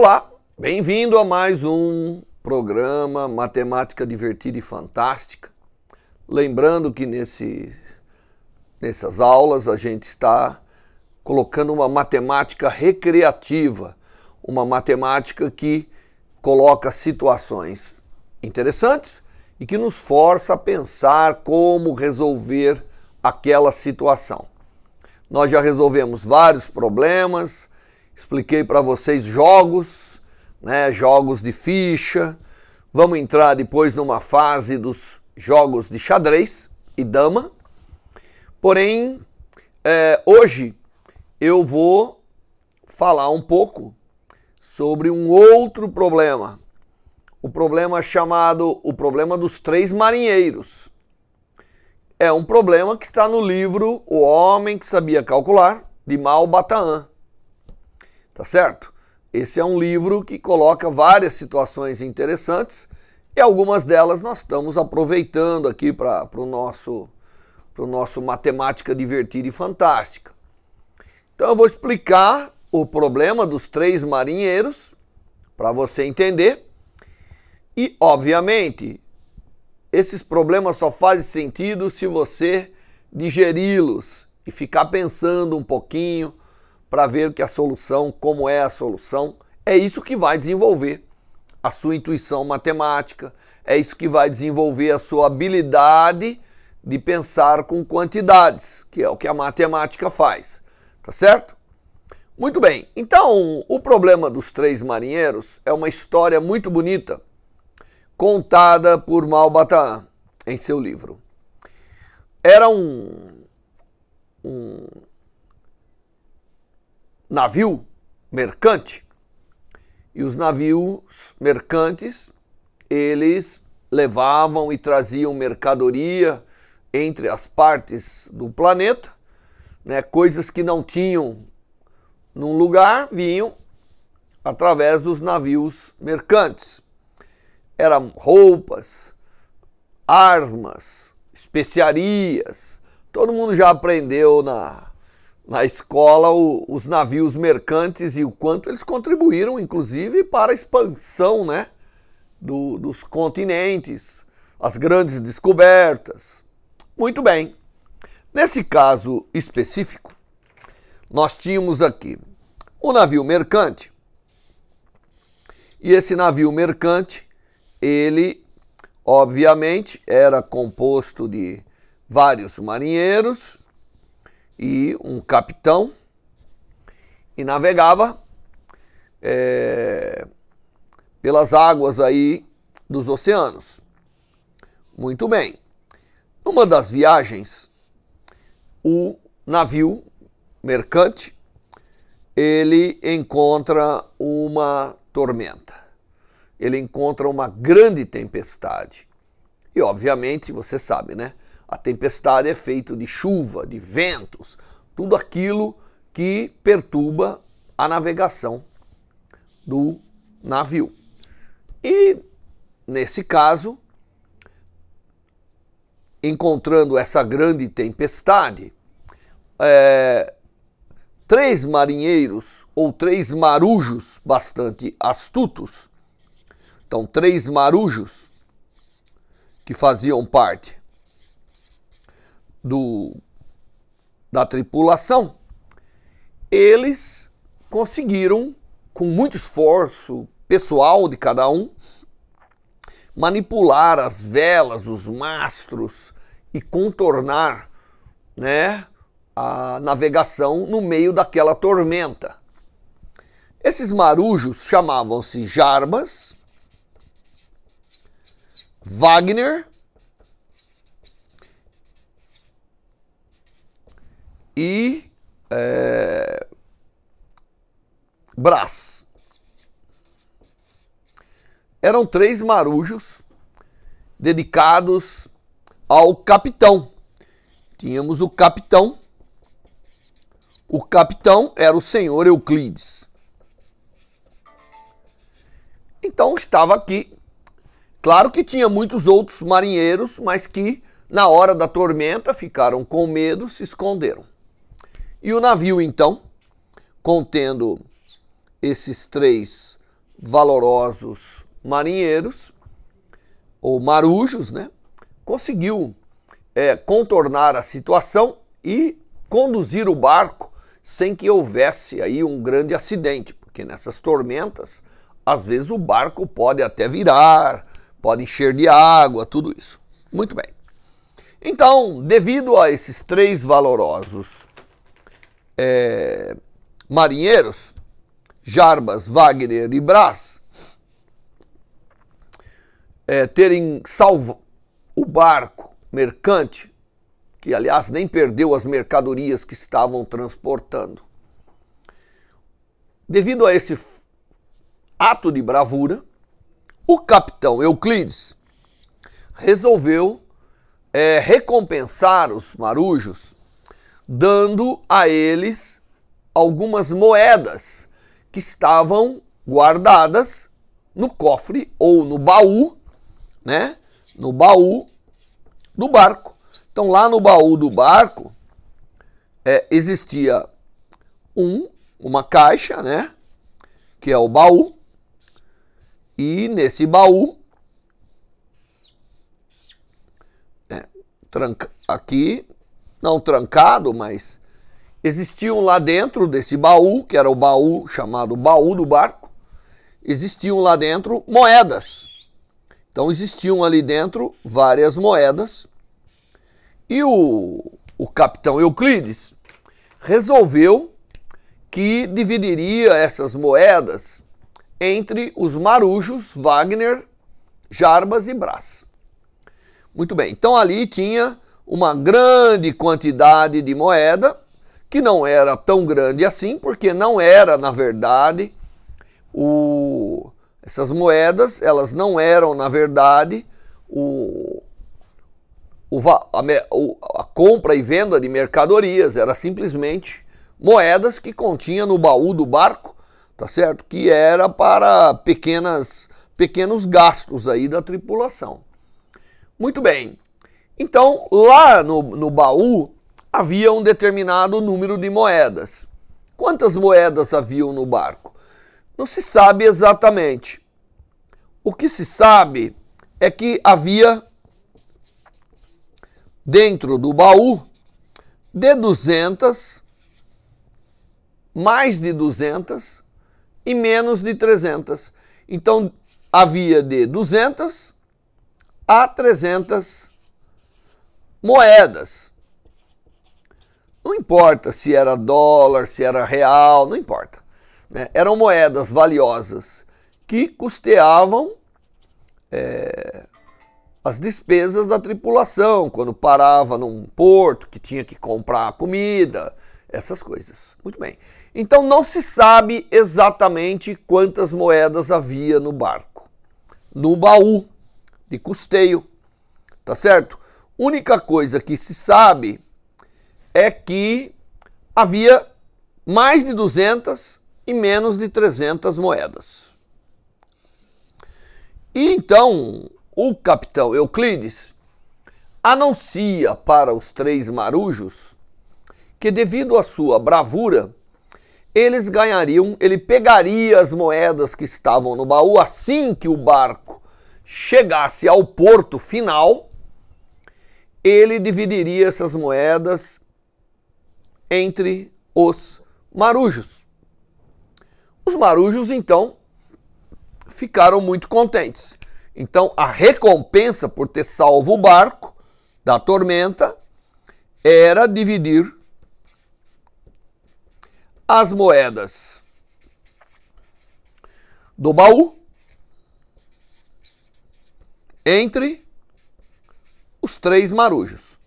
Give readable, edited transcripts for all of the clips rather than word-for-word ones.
Olá, bem-vindo a mais um programa Matemática Divertida e Fantástica. Lembrando que nessas aulas a gente está colocando uma matemática recreativa, uma matemática que coloca situações interessantes e que nos força a pensar como resolver aquela situação. Nós já resolvemos vários problemas, expliquei para vocês jogos, jogos de ficha. Vamos entrar depois numa fase dos jogos de xadrez e dama. Porém, hoje eu vou falar um pouco sobre um outro problema. O problema chamado o problema dos três marinheiros. É um problema que está no livro O Homem que Sabia Calcular, de Malbatã. Tá certo? Esse é um livro que coloca várias situações interessantes e algumas delas nós estamos aproveitando aqui para o nosso Matemática Divertida e Fantástica. Então eu vou explicar o problema dos três marinheiros para você entender e, obviamente, esses problemas só fazem sentido se você digeri-los e ficar pensando um pouquinho para ver que a solução, como é a solução, é isso que vai desenvolver a sua intuição matemática, é isso que vai desenvolver a sua habilidade de pensar com quantidades, que é o que a matemática faz, tá certo? Muito bem, então o problema dos três marinheiros é uma história muito bonita, contada por Malbatã em seu livro. Era um navio mercante, e os navios mercantes, eles levavam e traziam mercadoria entre as partes do planeta, coisas que não tinham num lugar, vinham através dos navios mercantes. Eram roupas, armas, especiarias. Todo mundo já aprendeu na escola os navios mercantes e o quanto eles contribuíram, inclusive, para a expansão dos continentes, as grandes descobertas. Muito bem. Nesse caso específico, nós tínhamos aqui um navio mercante. E esse navio mercante, ele, obviamente, era composto de vários marinheiros e um capitão, e navegava pelas águas aí dos oceanos. Muito bem. Numa das viagens, o navio mercante, ele encontra uma tormenta. Ele encontra uma grande tempestade. E, obviamente, você sabe, a tempestade é feita de chuva, de ventos, tudo aquilo que perturba a navegação do navio. E, nesse caso, encontrando essa grande tempestade, três marinheiros ou três marujos bastante astutos, então três marujos que faziam parte da tripulação, eles conseguiram, com muito esforço pessoal de cada um, manipular as velas, os mastros e contornar, a navegação no meio daquela tormenta. Esses marujos chamavam-se Jarbas, Wagner e Brás. Eram três marujos dedicados ao capitão. Tínhamos o capitão. O capitão era o senhor Euclides. Então estava aqui. Claro que tinha muitos outros marinheiros, mas que na hora da tormenta ficaram com medo, se esconderam. E o navio, então, contendo esses três valorosos marinheiros, ou marujos, né, conseguiu contornar a situação e conduzir o barco sem que houvesse aí um grande acidente, porque nessas tormentas, às vezes o barco pode até virar, pode encher de água, tudo isso. Muito bem. Então, devido a esses três valorosos marinheiros, Jarbas, Wagner e Brás, terem salvo o barco mercante, que aliás nem perdeu as mercadorias que estavam transportando. Devido a esse ato de bravura, o capitão Euclides resolveu recompensar os marujos, dando a eles algumas moedas que estavam guardadas no cofre ou no baú, né? No baú do barco. Então lá no baú do barco existia uma caixa, né? Que é o baú. E nesse baú, aqui, não trancado, mas existiam lá dentro desse baú, que era o baú chamado baú do barco, existiam lá dentro moedas. Então existiam ali dentro várias moedas e o capitão Euclides resolveu que dividiria essas moedas entre os marujos Wagner, Jarbas e Brás. Muito bem, então ali tinha uma grande quantidade de moeda, que não era tão grande assim, porque não era, na verdade, essas moedas, elas não eram, na verdade, a compra e venda de mercadorias, era simplesmente moedas que continha no baú do barco, tá certo? Que era para pequenos gastos aí da tripulação. Muito bem. Então, lá no baú havia um determinado número de moedas. Quantas moedas haviam no barco? Não se sabe exatamente. O que se sabe é que havia dentro do baú de 200, mais de 200 e menos de 300. Então havia de 200 a 300 moedas. Não importa se era dólar, se era real, não importa, né? Eram moedas valiosas que custeavam as despesas da tripulação, quando parava num porto que tinha que comprar comida, essas coisas. Muito bem. Então não se sabe exatamente quantas moedas havia no barco, no baú de custeio, tá certo? Única coisa que se sabe é que havia mais de 200 e menos de 300 moedas. E então o capitão Euclides anuncia para os três marujos que, devido à sua bravura, ele pegaria as moedas que estavam no baú assim que o barco chegasse ao porto final, ele dividiria essas moedas entre os marujos. Os marujos, então, ficaram muito contentes. Então, a recompensa por ter salvo o barco da tormenta era dividir as moedas do baú entre os três marujos.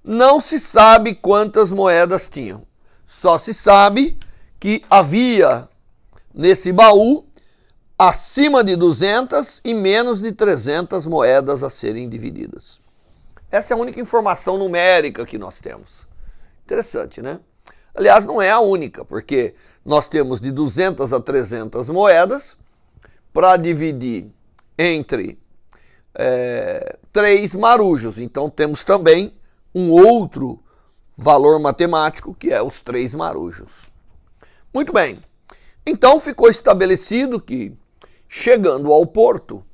Não se sabe quantas moedas tinham. Só se sabe que havia nesse baú acima de 200 e menos de 300 moedas a serem divididas. Essa é a única informação numérica que nós temos. Interessante, né? Aliás, não é a única, porque nós temos de 200 a 300 moedas para dividir entre três marujos. Então temos também um outro valor matemático, que é os três marujos. Muito bem. Então ficou estabelecido que, chegando ao porto,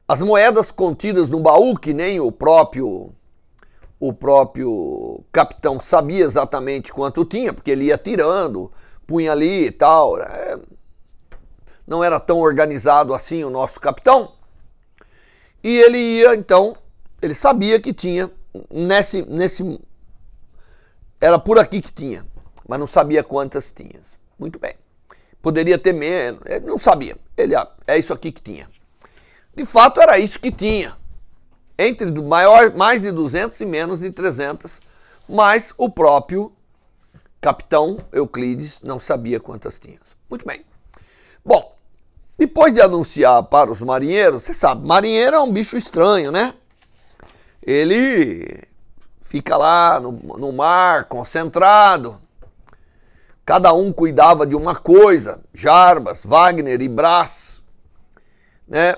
as moedas contidas no baú, que nem o próprio capitão sabia exatamente quanto tinha, porque ele ia tirando, punha ali e tal. Não era tão organizado assim o nosso capitão. E ele ia, então, ele sabia que tinha, era por aqui que tinha, mas não sabia quantas tinha. Muito bem. Poderia ter menos, ele não sabia. É isso aqui que tinha. De fato, era isso que tinha. Entre mais de 200 e menos de 300, mas o próprio capitão Euclides não sabia quantas tinha. Muito bem. Bom, depois de anunciar para os marinheiros, você sabe, marinheiro é um bicho estranho, né? Ele fica lá no mar, concentrado. Cada um cuidava de uma coisa. Jarbas, Wagner e Brás, né?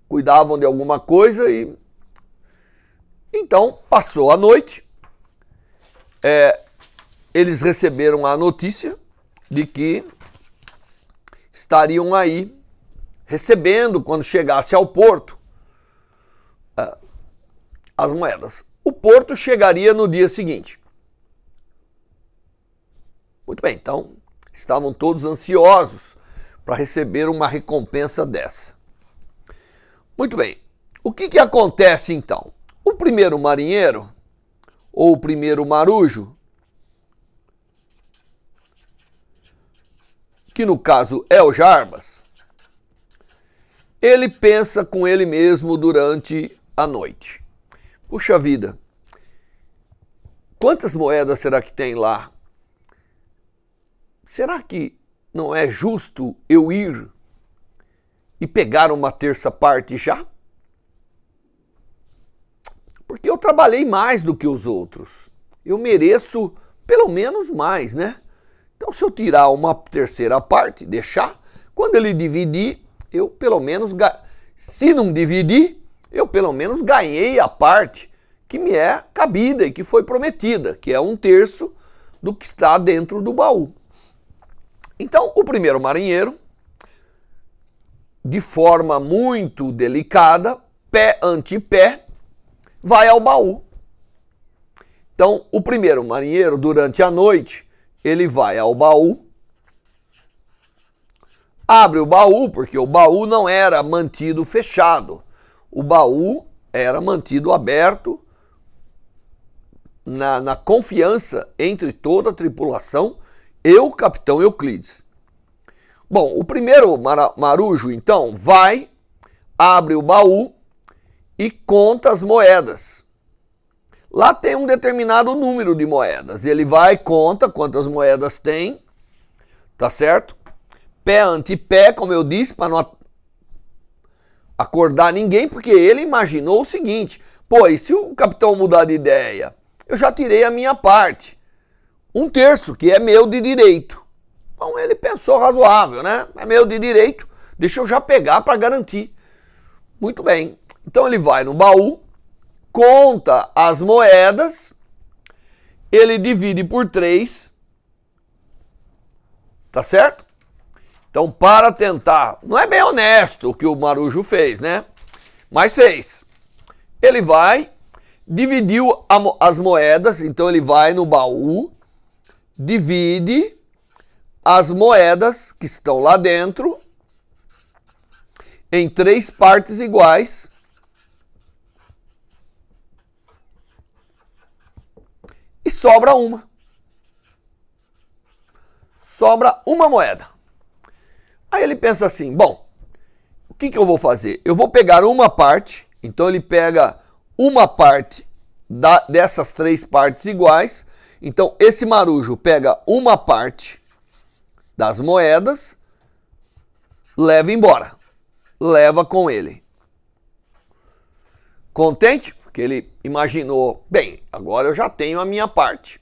Cuidavam de alguma coisa e... Então, passou a noite. Eles receberam a notícia de que estariam aí recebendo, quando chegasse ao porto, as moedas. O porto chegaria no dia seguinte. Muito bem, então estavam todos ansiosos para receber uma recompensa dessa. Muito bem, o que acontece então? O primeiro marinheiro, ou o primeiro marujo, que no caso é o Jarbas, ele pensa com ele mesmo durante a noite. Puxa vida, quantas moedas será que tem lá? Será que não é justo eu ir e pegar uma terça parte já? Porque eu trabalhei mais do que os outros. Eu mereço pelo menos mais, né? Então, se eu tirar uma terceira parte, deixar, quando ele dividir, eu pelo menos... Se não dividir, eu pelo menos ganhei a parte que me é cabida e que foi prometida, que é 1/3 do que está dentro do baú. Então, o primeiro marinheiro, de forma muito delicada, pé ante pé, vai ao baú. Então, o primeiro marinheiro, durante a noite, ele vai ao baú, abre o baú, porque o baú não era mantido fechado. O baú era mantido aberto na confiança entre toda a tripulação e o capitão Euclides. Bom, o primeiro marujo, então, vai, abre o baú e conta as moedas. Lá tem um determinado número de moedas. Ele vai, conta quantas moedas tem, tá certo? Pé ante pé, como eu disse, para não acordar ninguém, porque ele imaginou o seguinte: pô, e se o capitão mudar de ideia? Eu já tirei a minha parte. 1/3, que é meu de direito. Então ele pensou razoável, né? É meu de direito, deixa eu já pegar para garantir. Muito bem. Então ele vai no baú, conta as moedas, ele divide por 3, tá certo? Então, para tentar, não é bem honesto o que o marujo fez, né? Mas fez. Ele vai, dividiu as moedas, então ele vai no baú, divide as moedas que estão lá dentro em 3 partes iguais. E sobra uma. Sobra uma moeda. Aí ele pensa assim, bom, o que eu vou fazer? Eu vou pegar uma parte, então ele pega uma parte dessas 3 partes iguais. Então esse marujo pega uma parte das moedas, leva embora, leva com ele. Contente? Porque ele imaginou, bem, agora eu já tenho a minha parte.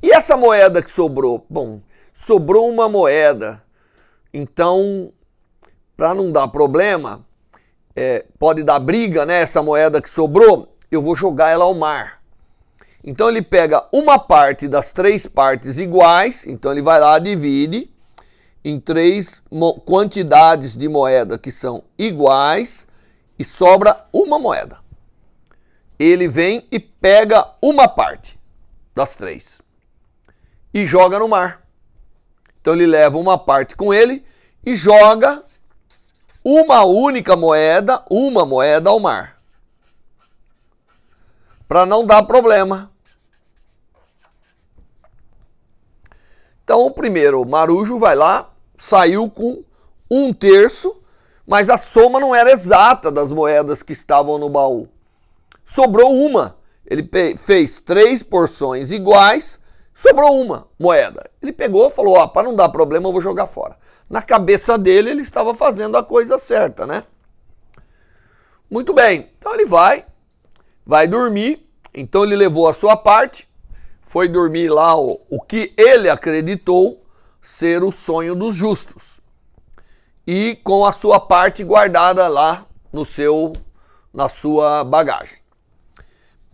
E essa moeda que sobrou? Bom, sobrou uma moeda. Então, para não dar problema, pode dar briga, né? Essa moeda que sobrou, eu vou jogar ela ao mar. Então ele pega uma parte das 3 partes iguais, então ele vai lá, divide em 3 quantidades de moeda que são iguais e sobra uma moeda. Ele vem e pega uma parte das 3 e joga no mar. Então ele leva uma parte com ele e joga uma única moeda, ao mar. Para não dar problema. Então o primeiro marujo vai lá, saiu com 1/3, mas a soma não era exata das moedas que estavam no baú. Sobrou uma. Ele fez 3 porções iguais, sobrou uma moeda. Ele pegou e falou, ó, para não dar problema eu vou jogar fora. Na cabeça dele ele estava fazendo a coisa certa, né? Muito bem. Então ele vai dormir. Então ele levou a sua parte, foi dormir lá o que ele acreditou ser o sonho dos justos. E com a sua parte guardada lá na sua bagagem.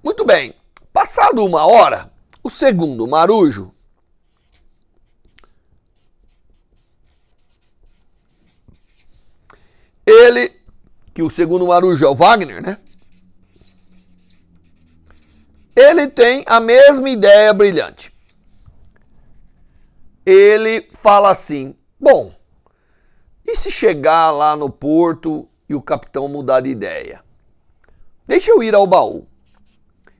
Muito bem. Passado uma hora, o segundo marujo que o segundo marujo é o Wagner, né? Ele tem a mesma ideia brilhante. Ele fala assim, bom, e se chegar lá no porto e o capitão mudar de ideia? Deixa eu ir ao baú.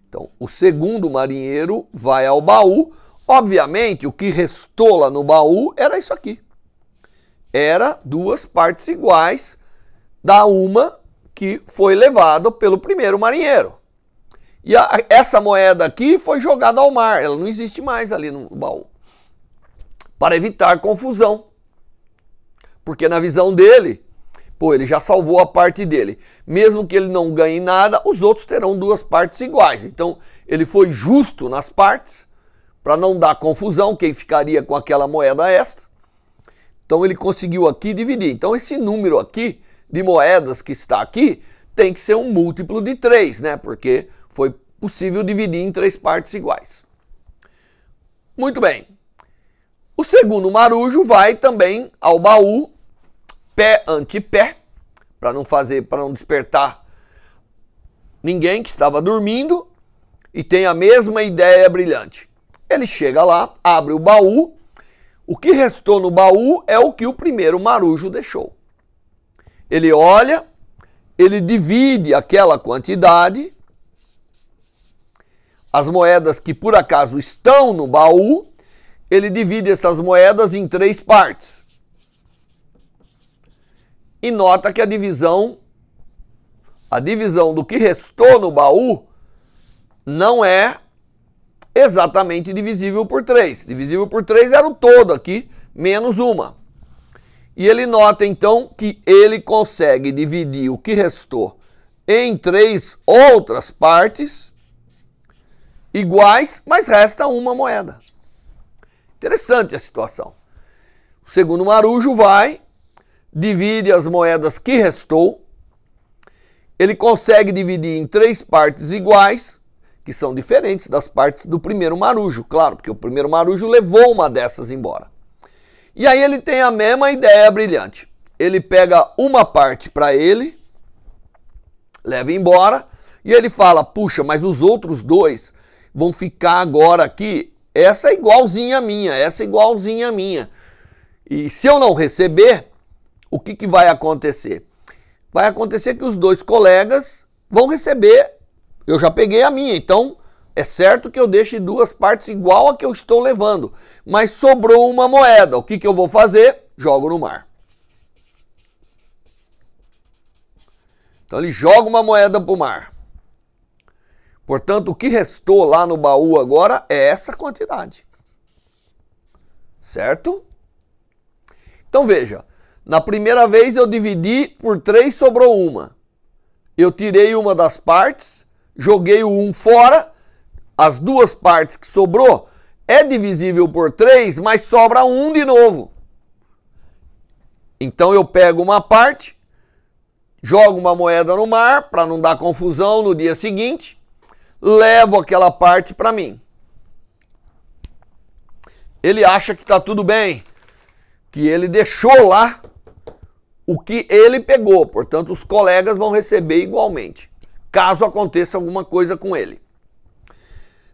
Então, o segundo marinheiro vai ao baú. Obviamente, o que restou lá no baú era isso aqui. Era 2 partes iguais da uma que foi levada pelo primeiro marinheiro. E essa moeda aqui foi jogada ao mar, ela não existe mais ali no baú. Para evitar confusão. Porque na visão dele, pô, ele já salvou a parte dele. Mesmo que ele não ganhe nada, os outros terão 2 partes iguais. Então ele foi justo nas partes, para não dar confusão, quem ficaria com aquela moeda extra. Então ele conseguiu aqui dividir. Então esse número aqui de moedas que está aqui tem que ser um múltiplo de 3, né? Porque foi possível dividir em 3 partes iguais. Muito bem. O segundo marujo vai também ao baú, pé ante pé, para não despertar ninguém que estava dormindo, e tem a mesma ideia brilhante. Ele chega lá, abre o baú, o que restou no baú é o que o primeiro marujo deixou. Ele olha, ele divide aquela quantidade, as moedas que por acaso estão no baú, ele divide essas moedas em 3 partes. E nota que a divisão do que restou no baú não é exatamente divisível por 3. Divisível por 3 era o todo aqui, menos uma. E ele nota então que ele consegue dividir o que restou em 3 outras partes iguais, mas resta uma moeda. Interessante a situação. O segundo marujo vai, divide as moedas que restou, ele consegue dividir em 3 partes iguais, que são diferentes das partes do primeiro marujo, claro, porque o primeiro marujo levou uma dessas embora. E aí ele tem a mesma ideia brilhante. Ele pega uma parte para ele, leva embora, e ele fala, puxa, mas os outros 2 vão ficar agora aqui, essa é igualzinha a minha, essa é igualzinha a minha. E se eu não receber, o que vai acontecer? Vai acontecer que os 2 colegas vão receber, eu já peguei a minha, então é certo que eu deixe 2 partes igual a que eu estou levando, mas sobrou uma moeda, o que eu vou fazer? Jogo no mar. Então ele joga uma moeda para o mar. Portanto, o que restou lá no baú agora é essa quantidade. Certo? Então veja, na primeira vez eu dividi por 3, sobrou uma. Eu tirei uma das partes, joguei o 1 fora, as 2 partes que sobrou é divisível por 3, mas sobra 1 de novo. Então eu pego uma parte, jogo uma moeda no mar para não dar confusão no dia seguinte, levo aquela parte para mim. Ele acha que está tudo bem, que ele deixou lá o que ele pegou, portanto os colegas vão receber igualmente, caso aconteça alguma coisa com ele.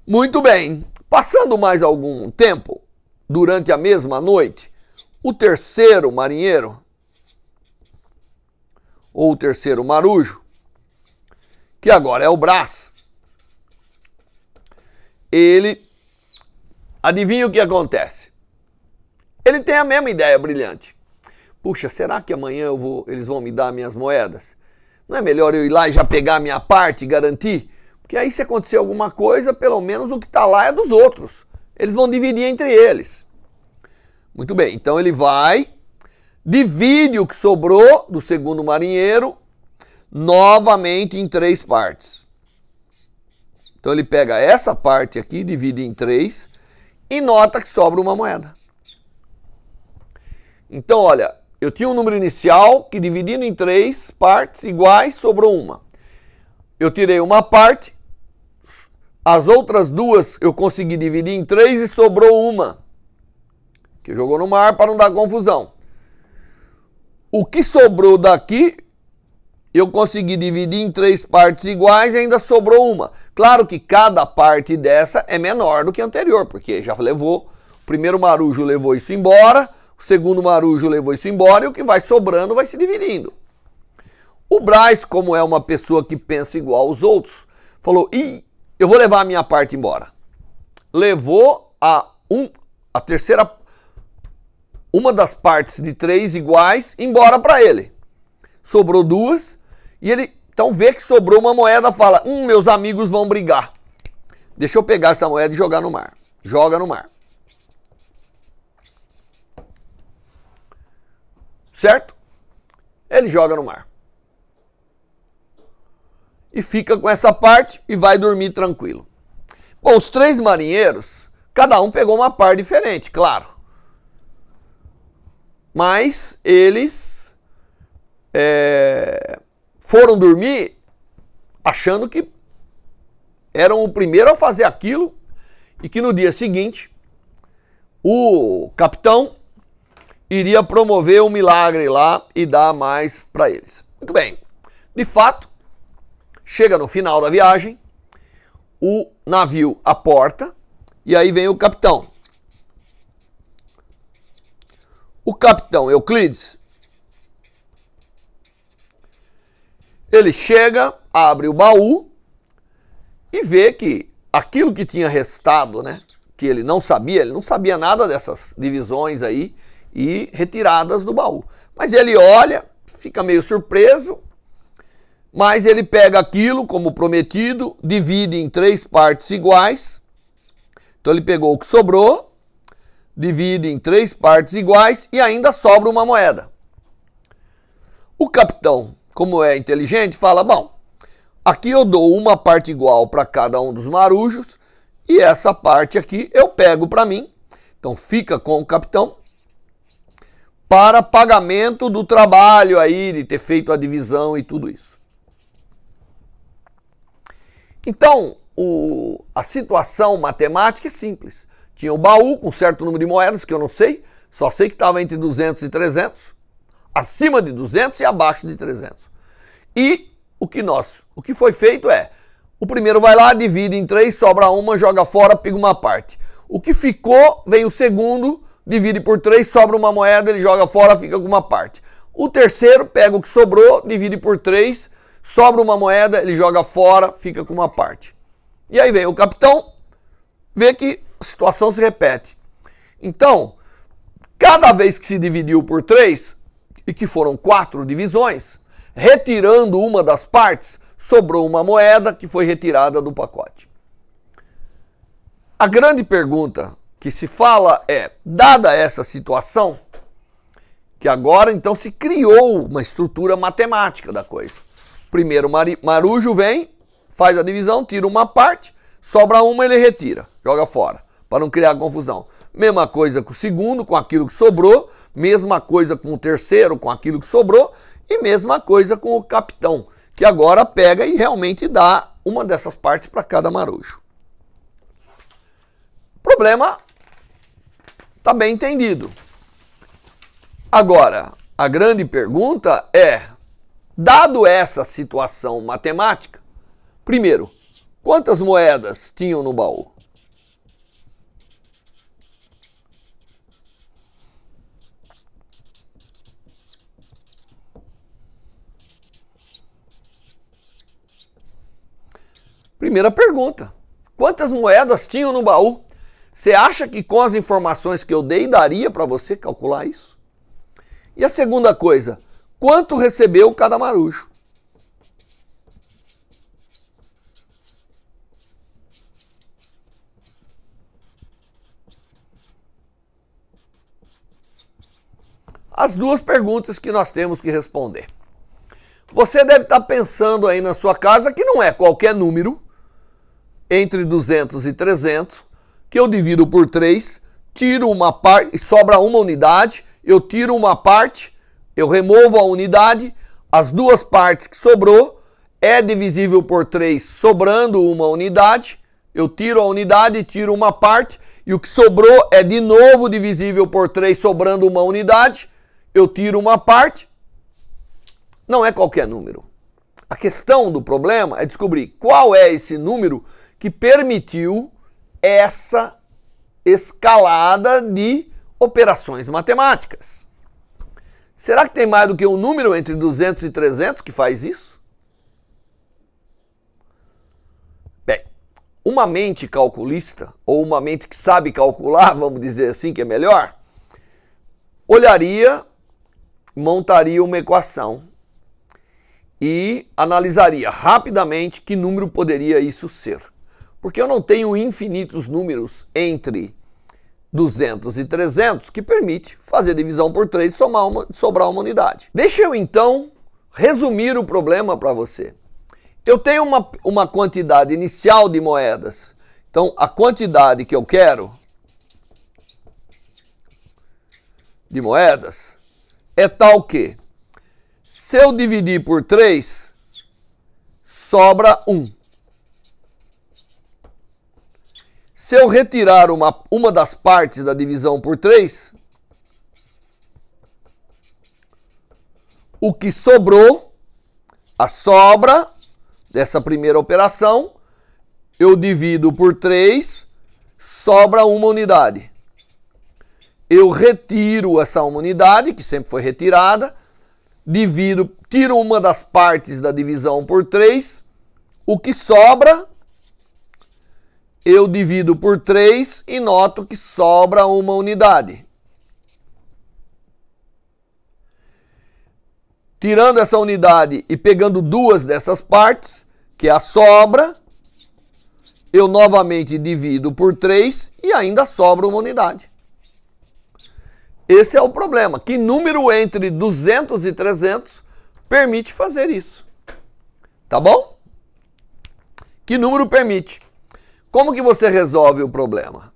Muito bem, passando mais algum tempo, durante a mesma noite, o terceiro marinheiro, ou o terceiro marujo, que agora é o Brás, ele, adivinha o que acontece? Ele tem a mesma ideia brilhante. Puxa, será que amanhã eles vão me dar minhas moedas? Não é melhor eu ir lá e já pegar a minha parte e garantir? Porque aí se acontecer alguma coisa, pelo menos o que está lá é dos outros. Eles vão dividir entre eles. Muito bem, então ele vai, divide o que sobrou do segundo marinheiro novamente em 3 partes. Então ele pega essa parte aqui, divide em 3 e nota que sobra uma moeda. Então, olha, eu tinha um número inicial que dividindo em 3 partes iguais sobrou uma. Eu tirei uma parte, as outras 2 eu consegui dividir em 3 e sobrou uma, que jogou no mar para não dar confusão. O que sobrou daqui, eu consegui dividir em 3 partes iguais e ainda sobrou uma. Claro que cada parte dessa é menor do que a anterior, porque já levou, o primeiro marujo levou isso embora, o segundo marujo levou isso embora e o que vai sobrando vai se dividindo. O Brás, como é uma pessoa que pensa igual aos outros, falou, eu vou levar a minha parte embora. Levou a terceira, uma das partes de 3 iguais embora para ele. Sobrou 2 e ele então vê que sobrou uma moeda, fala, meus amigos vão brigar. Deixa eu pegar essa moeda e jogar no mar. Joga no mar. Certo? Ele joga no mar. E fica com essa parte e vai dormir tranquilo. Bom, os 3 marinheiros, cada um pegou uma parte diferente, claro. Mas eles foram dormir achando que eram o primeiro a fazer aquilo e que no dia seguinte o capitão iria promover um milagre lá e dar mais para eles. Muito bem. De fato, chega no final da viagem, o navio aporta e aí vem o capitão. O capitão Euclides, ele chega, abre o baú e vê que aquilo que tinha restado, né, que ele não sabia nada dessas divisões aí, e retiradas do baú. Mas ele olha, fica meio surpreso, mas ele pega aquilo como prometido, divide em 3 partes iguais. Então ele pegou o que sobrou, divide em 3 partes iguais e ainda sobra uma moeda. O capitão, como é inteligente, fala, bom, aqui eu dou uma parte igual para cada um dos marujos e essa parte aqui eu pego para mim. Então fica com o capitão para pagamento do trabalho aí, de ter feito a divisão e tudo isso. Então, a situação matemática é simples. Tinha o baú com um certo número de moedas, que eu não sei, só sei que estava entre 200 e 300, acima de 200 e abaixo de 300. E o que foi feito é, o primeiro vai lá, divide em 3, sobra uma, joga fora, pega uma parte. O que ficou, vem o segundo, divide por 3, sobra uma moeda, ele joga fora, fica com uma parte. O terceiro pega o que sobrou, divide por 3, sobra uma moeda, ele joga fora, fica com uma parte. E aí vem o capitão, vê que a situação se repete. Então, cada vez que se dividiu por 3, e que foram 4 divisões, retirando uma das partes, sobrou uma moeda que foi retirada do pacote. A grande pergunta que se fala é, dada essa situação, que agora então se criou uma estrutura matemática da coisa. Primeiro marujo vem, faz a divisão, tira uma parte, sobra uma, ele retira, joga fora, para não criar confusão. Mesma coisa com o segundo, com aquilo que sobrou, mesma coisa com o terceiro, com aquilo que sobrou, e mesma coisa com o capitão, que agora pega e realmente dá uma dessas partes para cada marujo. O problema está bem entendido. Agora, a grande pergunta é, dado essa situação matemática, primeiro, quantas moedas tinham no baú? Primeira pergunta, quantas moedas tinham no baú? Você acha que com as informações que eu dei daria para você calcular isso? E a segunda coisa, quanto recebeu cada marujo? As duas perguntas que nós temos que responder. Você deve estar pensando aí na sua casa que não é qualquer número entre 200 e 300, que eu divido por 3, tiro uma parte, sobra uma unidade, eu tiro uma parte, eu removo a unidade, as duas partes que sobrou é divisível por 3, sobrando uma unidade, eu tiro a unidade, tiro uma parte, e o que sobrou é de novo divisível por 3, sobrando uma unidade, eu tiro uma parte. Não é qualquer número. A questão do problema é descobrir qual é esse número que permitiu essa escalada de operações matemáticas. Será que tem mais do que um número entre 200 e 300 que faz isso? Bem, uma mente calculista, ou uma mente que sabe calcular, vamos dizer assim que é melhor, olharia, montaria uma equação e analisaria rapidamente que número poderia isso ser. Porque eu não tenho infinitos números entre 200 e 300 que permite fazer divisão por 3 e sobrar uma unidade. Deixa eu então resumir o problema para você. Eu tenho uma quantidade inicial de moedas. Então a quantidade que eu quero de moedas é tal que, se eu dividir por 3, sobra 1. Se eu retirar uma das partes da divisão por 3, o que sobrou, a sobra dessa primeira operação, eu divido por 3, sobra uma unidade. Eu retiro essa uma unidade, que sempre foi retirada, tiro uma das partes da divisão por 3, o que sobra, eu divido por 3 e noto que sobra uma unidade. Tirando essa unidade e pegando duas dessas partes, que é a sobra, eu novamente divido por 3 e ainda sobra uma unidade. Esse é o problema. Que número entre 200 e 300 permite fazer isso? Tá bom? Que número permite? Como que você resolve o problema?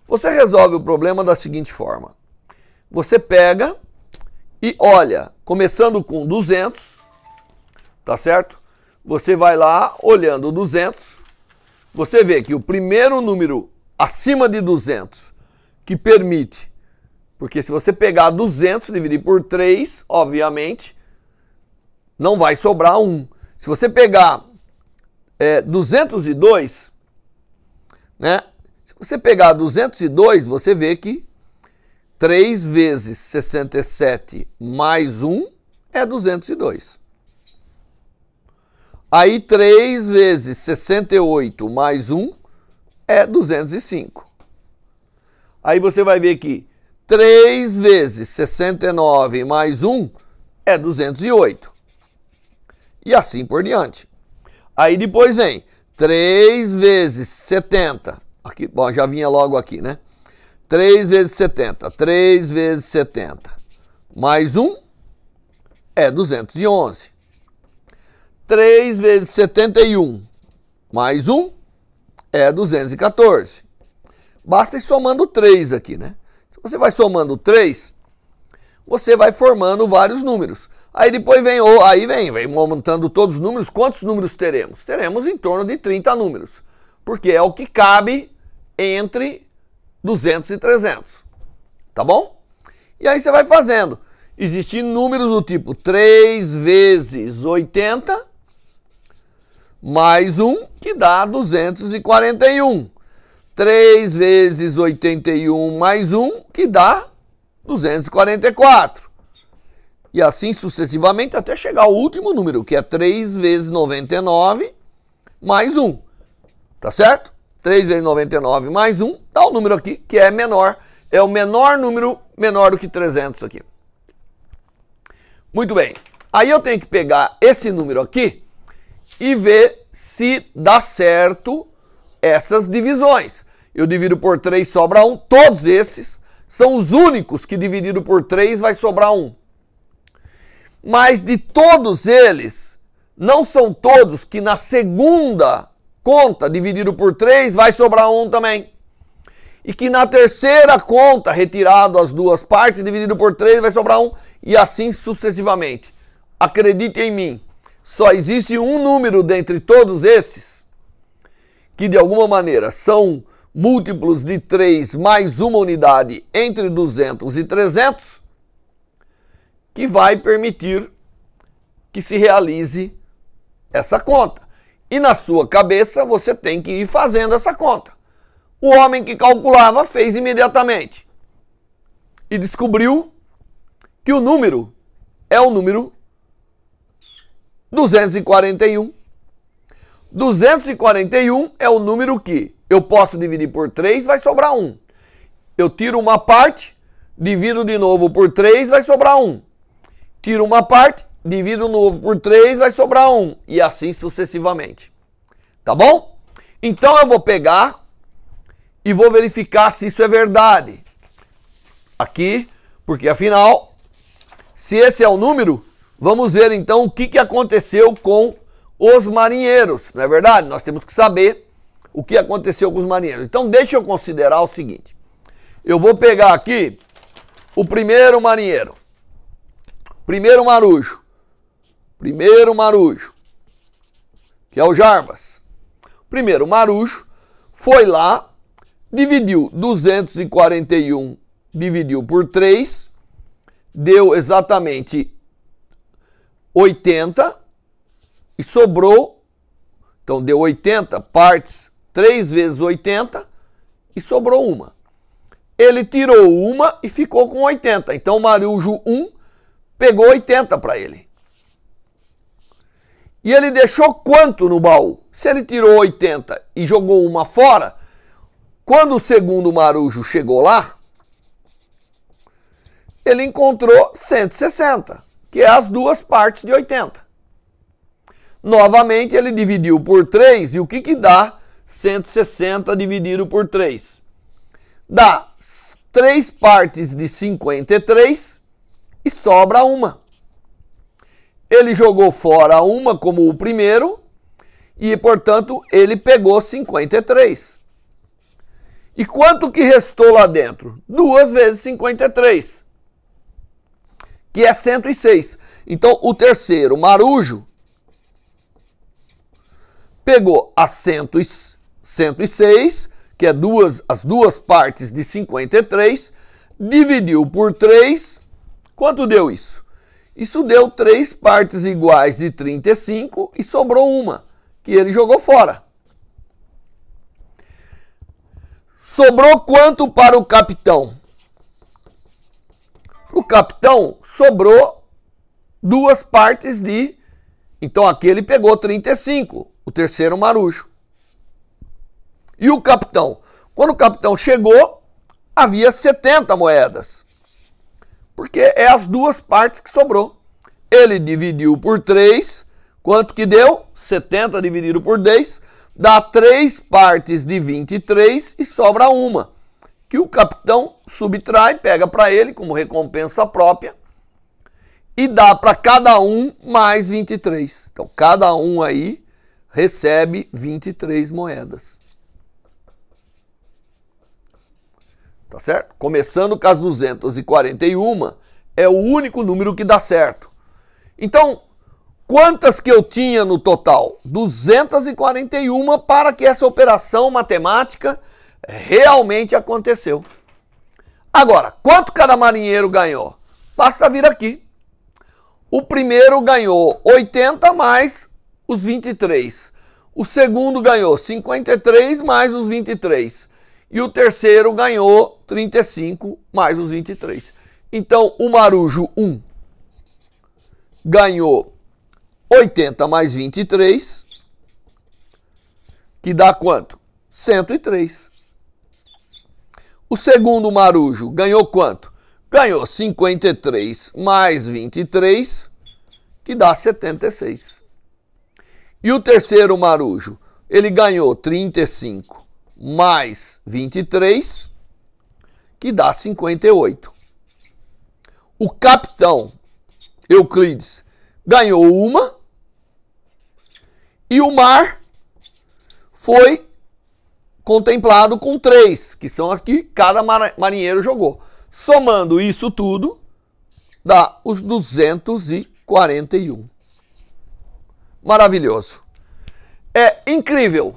Você resolve o problema da seguinte forma. Você pega e olha, começando com 200, tá certo? Você vai lá olhando 200, você vê que o primeiro número acima de 200 que permite, porque se você pegar 200 e dividir por 3, obviamente, não vai sobrar 1. Se você pegar 202, né? Se você pegar 202, você vê que 3 vezes 67 mais 1 é 202. Aí 3 vezes 68 mais 1 é 205. Aí você vai ver que 3 vezes 69 mais 1 é 208. E assim por diante. Aí depois vem 3 vezes 70. Aqui, bom, já vinha logo aqui, né? 3 vezes 70. 3 vezes 70 mais 1 é 211. 3 vezes 71 mais 1 é 214. Basta ir somando 3 aqui, né? Se você vai somando 3, você vai formando vários números. Aí depois vem montando todos os números. Quantos números teremos? Teremos em torno de 30 números, porque é o que cabe entre 200 e 300, tá bom? E aí você vai fazendo. Existem números do tipo 3 vezes 80 mais 1, que dá 241. 3 vezes 81 mais 1, que dá 244. E assim sucessivamente até chegar ao último número, que é 3 vezes 99 mais 1. Tá certo? 3 vezes 99 mais 1 dá o número aqui, que é menor. É o menor número, menor do que 300 aqui. Muito bem. Aí eu tenho que pegar esse número aqui e ver se dá certo essas divisões. Eu divido por 3, sobra 1. Todos esses são os únicos que dividido por 3 vai sobrar 1. Mas de todos eles, não são todos que na segunda conta dividido por 3 vai sobrar 1 também. E que na terceira conta, retirado as duas partes, dividido por 3 vai sobrar 1. E assim sucessivamente. Acredite em mim, só existe um número dentre todos esses que de alguma maneira são múltiplos de 3 mais uma unidade entre 200 e 300, que vai permitir que se realize essa conta. E na sua cabeça você tem que ir fazendo essa conta. O homem que calculava fez imediatamente e descobriu que o número é o número 241. 241 é o número que eu posso dividir por 3, vai sobrar 1. Eu tiro uma parte, divido de novo por 3, vai sobrar 1. Tiro uma parte, divido de novo por 3, vai sobrar 1. E assim sucessivamente. Tá bom? Então eu vou pegar e vou verificar se isso é verdade. Aqui, porque afinal, se esse é o número, vamos ver então o que aconteceu com os marinheiros. Não é verdade? Nós temos que saber o que aconteceu com os marinheiros. Então deixa eu considerar o seguinte. Eu vou pegar aqui o primeiro marinheiro. Primeiro marujo, que é o Jarbas. O primeiro marujo foi lá, dividiu 241, dividiu por 3, deu exatamente 80 e sobrou, então deu 80 partes, 3 vezes 80 e sobrou uma. Ele tirou uma e ficou com 80, então o marujo 1 pegou 80 para ele. E ele deixou quanto no baú? Se ele tirou 80 e jogou uma fora, quando o segundo marujo chegou lá, ele encontrou 160, que é as duas partes de 80. Novamente ele dividiu por 3 e o que dá 160 dividido por 3? Dá 3 partes de 53 e sobra uma. Ele jogou fora uma como o primeiro e, portanto, ele pegou 53. E quanto que restou lá dentro? 2 vezes 53, que é 106. Então, o terceiro marujo pegou a 106, que é as duas partes de 53, dividiu por 3. Quanto deu isso? Isso deu 3 partes iguais de 35 e sobrou uma, que ele jogou fora. Sobrou quanto para o capitão? O capitão sobrou 2 partes de... Então aqui ele pegou 35, o terceiro marujo. E o capitão? Quando o capitão chegou, havia 70 moedas. Porque é as 2 partes que sobrou. Ele dividiu por 3, quanto que deu? 70 dividido por 10, dá 3 partes de 23 e sobra uma, que o capitão subtrai, pega para ele como recompensa própria e dá para cada um mais 23. Então cada um aí recebe 23 moedas. Tá certo? Começando com as 241, é o único número que dá certo. Então, quantas que eu tinha no total? 241 para que essa operação matemática realmente aconteceu. Agora, quanto cada marinheiro ganhou? Basta vir aqui. O primeiro ganhou 80 mais os 23. O segundo ganhou 53 mais os 23. E o terceiro ganhou 35 mais os 23. Então, o Marujo 1 ganhou 80 mais 23, que dá quanto? 103. O segundo Marujo ganhou quanto? Ganhou 53 mais 23, que dá 76. E o terceiro Marujo, ele ganhou 35 mais 23, que dá 58. O capitão Euclides ganhou uma e o mar foi contemplado com 3, que são as que cada marinheiro jogou. Somando isso tudo, dá os 241. Maravilhoso. É incrível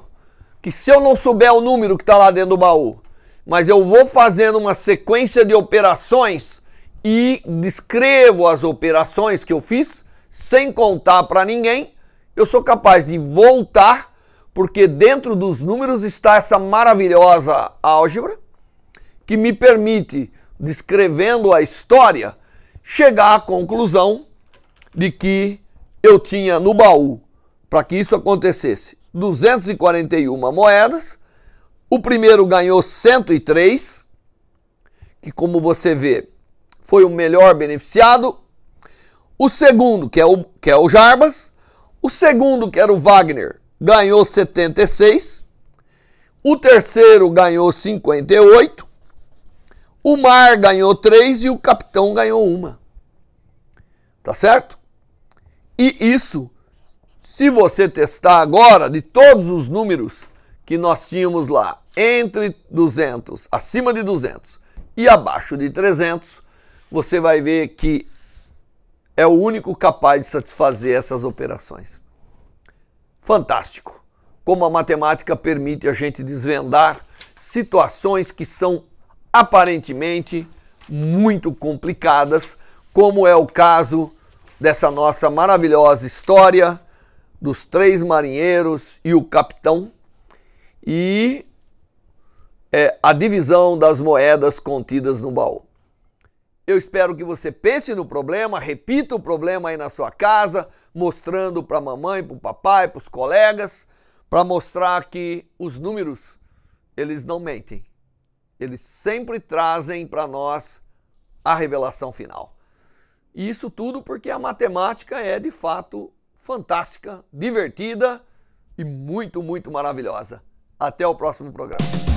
que se eu não souber o número que está lá dentro do baú, mas eu vou fazendo uma sequência de operações e descrevo as operações que eu fiz, sem contar para ninguém, eu sou capaz de voltar, porque dentro dos números está essa maravilhosa álgebra, que me permite, descrevendo a história, chegar à conclusão de que eu tinha no baú, para que isso acontecesse, 241 moedas. O primeiro ganhou 103, que como você vê, foi o melhor beneficiado. O segundo, que é o Jarbas, o segundo, que era o Wagner, ganhou 76. O terceiro ganhou 58. O Mar ganhou 3 e o Capitão ganhou 1. Tá certo? E isso, se você testar agora, de todos os números que nós tínhamos lá, entre 200, acima de 200 e abaixo de 300, você vai ver que é o único capaz de satisfazer essas operações. Fantástico! Como a matemática permite a gente desvendar situações que são aparentemente muito complicadas, como é o caso dessa nossa maravilhosa história dos 3 marinheiros e o capitão, e a divisão das moedas contidas no baú. Eu espero que você pense no problema, repita o problema aí na sua casa, mostrando para a mamãe, para o papai, para os colegas, para mostrar que os números, eles não mentem. Eles sempre trazem para nós a revelação final. E isso tudo porque a matemática é, de fato, fantástica, divertida e muito, muito maravilhosa. Até o próximo programa.